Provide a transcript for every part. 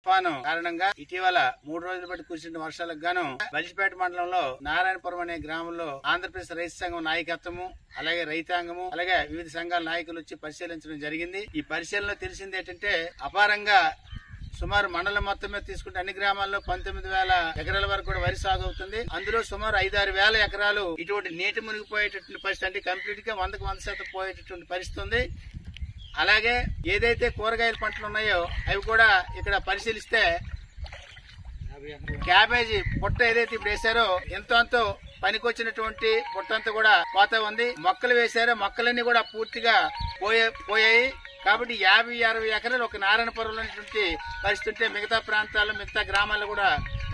తుఫాను కారణంగా ఇటీవల 3 రోజుల బట్టి కురిసిన వర్షాలకు గాను బలిజిపేట మండలంలో నారాయణపురం అనే గ్రామంలో ఆంధ్రప్రదేశ్ రైతు సంఘం నాయకత్వము అలాగే రైతాంగము అలాగే వివిధ సంఘాల నాయకులు వచ్చి పరిశీలించడం జరిగింది. ఈ పరిశీలనలో తెలిసింది ఏంటంటే అపారంగా సుమారు మండలం మొత్తం మీద తీసుకుంటే అన్ని గ్రామాల్లో 19,000 ఎకరాల వరకు కూడా వరి సాగు అవుతుంది. అందులో సుమారు 5-6 వేల ఎకరాలు ఇటువంటి నీటి మునిగిపోయేటటువంటి పరిస్థితి, అంటే కంప్లీట్ గా 100% పోయేటటువంటి పరిస్థితి ఉంది. అలాగే ఏదైతే కూరగాయల పంటలు ఉన్నాయో అవి కూడా ఇక్కడ పరిశీలిస్తే క్యాబేజీ పొట్ట ఏదైతే ఇప్పుడు వేశారో ఎంతో పనికొచ్చినటువంటి పొట్టంతా కూడా పోతా ఉంది. మొక్కలు వేశారో మొక్కలన్నీ కూడా పూర్తిగా పోయాయి. కాబట్టి 50-60 ఎకరాలు ఒక నారాయణపురంలో పరిస్థితి ఉంటే మిగతా ప్రాంతాల్లో మిగతా గ్రామాల్లో కూడా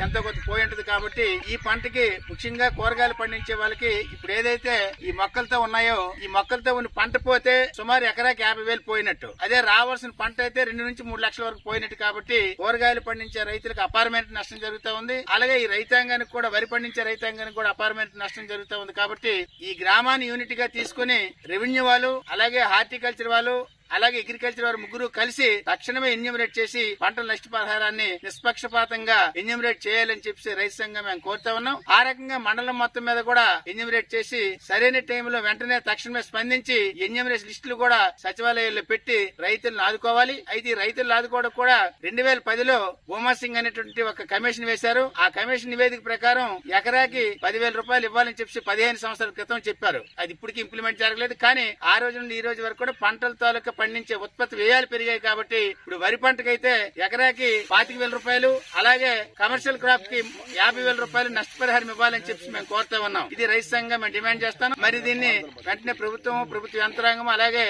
ఎంతో కొంత పోయి ఉంటుంది. కాబట్టి ఈ పంటకి ముఖ్యంగా కూరగాయలు పండించే వాళ్ళకి ఇప్పుడు ఏదైతే ఈ మొక్కలతో ఉన్నాయో ఈ మొక్కలతో ఉన్న పంట పోతే సుమారు ఎకరాకి 50,000 పోయినట్టు. అదే రావాల్సిన పంట అయితే 2 నుంచి 3 లక్షల వరకు పోయినట్టు. కాబట్టి కూరగాయలు పండించే రైతులకు అపారమైన నష్టం జరుగుతూ ఉంది. అలాగే ఈ రైతాంగానికి కూడా వరి పండించే రైతాంగానికి కూడా అపారమైన నష్టం జరుగుతూ ఉంది. కాబట్టి ఈ గ్రామాన్ని యూనిట్ గా తీసుకుని రెవెన్యూ వాళ్ళు అలాగే హార్టికల్చర్ వాళ్ళు అలాగే అగ్రికల్చర్ వారు ముగ్గురు కలిసి తక్షణమే ఎన్యూమరేట్ చేసి పంటల నష్టపరిహారాన్ని నిష్పక్షపాతంగా ఎన్యూమరేట్ చేయాలని చెప్పి రైతు సంఘం మేము కోరుతా ఉన్నాం. ఆ రకంగా మండలం మొత్తం మీద కూడా ఎన్యూమరేట్ చేసి సరైన టైంలో వెంటనే తక్షణమే స్పందించి ఎన్యూమరేషన్ లిస్టులు కూడా సచివాలయాల్లో పెట్టి రైతులను ఆదుకోవాలి. అయితే ఈ రైతులను ఆదుకోవడం కూడా 2010లో భూమా సింగ్ అనేటువంటి ఒక కమిషన్ వేశారు. ఆ కమిషన్ నివేదిక ప్రకారం ఎకరాకి 10,000 రూపాయలు ఇవ్వాలని చెప్పి 15 సంవత్సరాల క్రితం చెప్పారు. అది ఇప్పటికీ ఇంప్లిమెంట్ జరగలేదు. కానీ ఆ రోజు నుండి ఈ రోజు వరకు కూడా పంటల తాలూకా పండించే ఉత్పత్తి వ్యయాలు పెరిగాయి. కాబట్టి ఇప్పుడు వరి పంటకైతే ఎకరాకి 25,000 రూపాయలు అలాగే కమర్షియల్ క్రాప్ కి 50,000 రూపాయలు నష్టపరిహారం ఇవ్వాలని చెప్పి మేము కోరుతా ఉన్నాం. ఇది రైతు సంఘం మేము డిమాండ్ చేస్తాను. మరి దీన్ని వెంటనే ప్రభుత్వ యంత్రాంగం అలాగే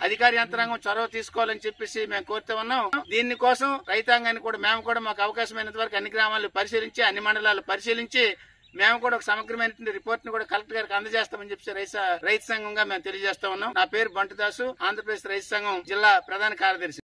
అధికార యంత్రాంగం చొరవ తీసుకోవాలని చెప్పేసి మేము కోరుతా ఉన్నాం. దీని కోసం రైతాంగాన్ని కూడా మేము కూడా మాకు అవకాశమైనంత వరకు అన్ని గ్రామాలు పరిశీలించి అన్ని మండలాలు పరిశీలించి మేము కూడా ఒక సమగ్రమైన రిపోర్ట్ ని కూడా కలెక్టర్ గారికి అందజేస్తామని చెప్పి రైతు సంఘంగా మేము తెలియజేస్తా ఉన్నాం. నా పేరు బంటుదాసు, ఆంధ్రప్రదేశ్ రైతు సంఘం జిల్లా ప్రధాన కార్యదర్శి.